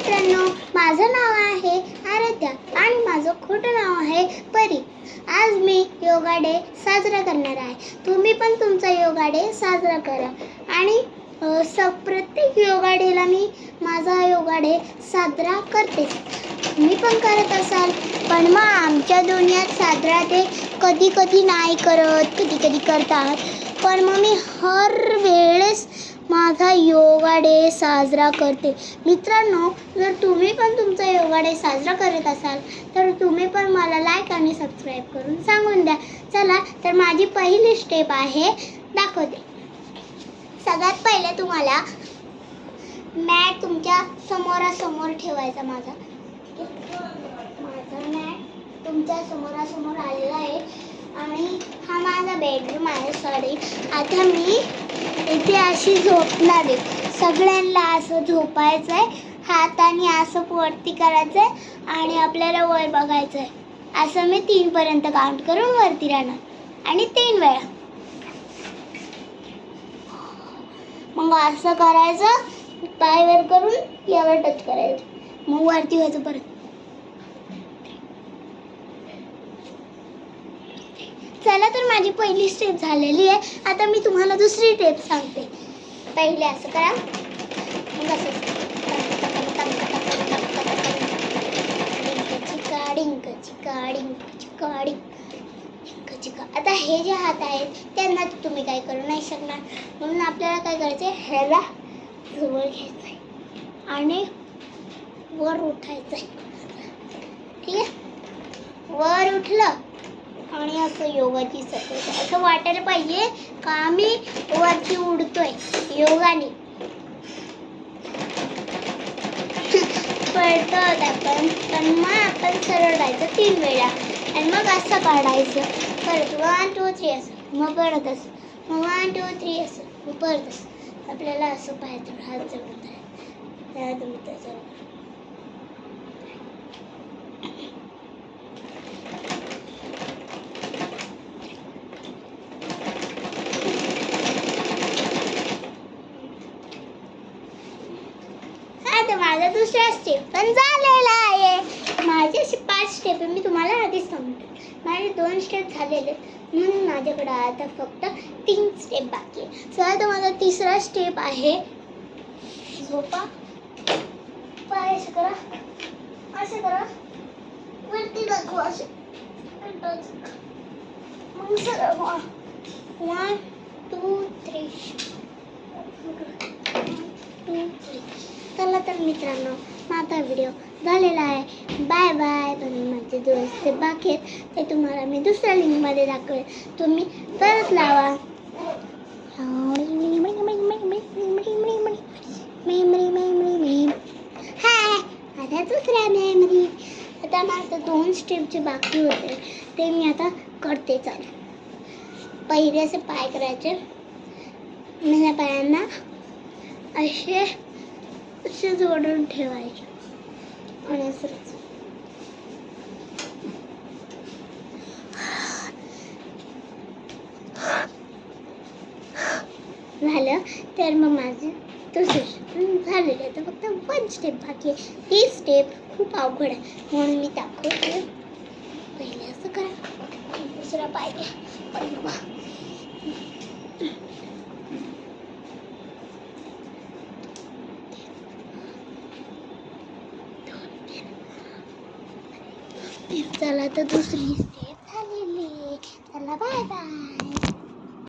मित्रांनो, माझं नाव आहे आराध्या आणि माझं खोटं नाव आहे परी. आज मी योगा डे साजरा करणार आहे. तुम्ही पण तुमचा योगा डे साजरा करा. आणि प्रत्येक योगा डेला मी माझा योगा डे साजरा करते. तुम्ही पण करत असाल, पण मग आमच्या दुनियात साजरा ते कधी कधी नाही करत, कधी कधी करतात. पण मग मी हर वेळेस माझा योगा डे साजरा करते. मित्रांनो, जर तुम्ही पण तुमचा योगा डे साजरा करत असाल तर तुम्ही पण मला लाईक आणि सबस्क्राईब करून सांगून द्या. चला तर माझी पहिली स्टेप आहे, दाखवते. सगळ्यात पहिले तुम्हाला मॅट तुमच्या समोरासमोर ठेवायचा. माझा मॅट तुमच्या समोरासमोर आलेला आहे आणि हा माझा बेडरूम आहे. सॉरी, आता मी इथे अशी झोपणार आहे. सगळ्यांना असं झोपायचं आहे, हाताने असं वरती करायचं आहे आणि आपल्याला वर बघायचं आहे. असं मी 3 पर्यंत काउंट करून वरती राहणार आणि 3 वेळा. मग असं करायचं, पाय वर करून यावर टच करायचं, मग वरती व्हायचं परत. चला तर माझी पहिली स्टेप झालेली आहे. आता मी तुम्हाला दुसरी स्टेप सांगते. पहिले असं करा, मग असं आता हे जे हात आहेत त्यांना तुम्ही काय करू नाही शकणार, म्हणून आपल्याला काय करायचं, ह्याला जवळ घ्यायचं आहे आणि वर उठायचं आहे. ठीक आहे, वर उठलं आणि असं योगाची सवय, असं वाटायला पाहिजे का आम्ही वरती उडतोय योगाने. पळतो आपण, पण मग आपण सरळ राहायचं 3 वेळा आणि मग असं काढायचं. परत 1 2 3 असं, मग परत असं, मग 1 2 3 असं, मग परत असं. आपल्याला असं पाहायचं, हात जवळ माझा दुसरा स्टेप पण झालेला आहे. माझे 5 स्टेप मी तुम्हाला आधीच सांगते. माझे 2 स्टेप झालेले म्हणून माझ्याकडे आता फक्त 3 स्टेप बाकी आहे. चला तर माझा तिसरा स्टेप आहे, झोपा, पाय असं करा, असं करा, वरती दाखवा, असे मग सरळ 1 2 3. चला तर मित्रांनो, माझा व्हिडिओ झालेला आहे. Bye bye. पण माझे 2 स्टेप बाकी आहेत, ते तुम्हाला मी दुसऱ्या लिंकमध्ये दाखवेल. तुम्ही परत लावा. हाय, आता दुसऱ्या मेमरी. आता माझं 2 स्टेपचे बाकी होते, ते मी आता करते. चालेल, पहिले असे पाय करायचे, माझ्या पायांना असे जोडून ठेवायचे आणि असं झालं. तर मग माझं दुसरं झालेलं आहे. तर फक्त 1 स्टेप बाकी आहे. ही स्टेप खूप अवघड आहे म्हणून मी दाखवते. पहिले असं करा, दुसरा पाय घ्या, चला तर दुसरी स्टेप झालेली. चला बाय बाय.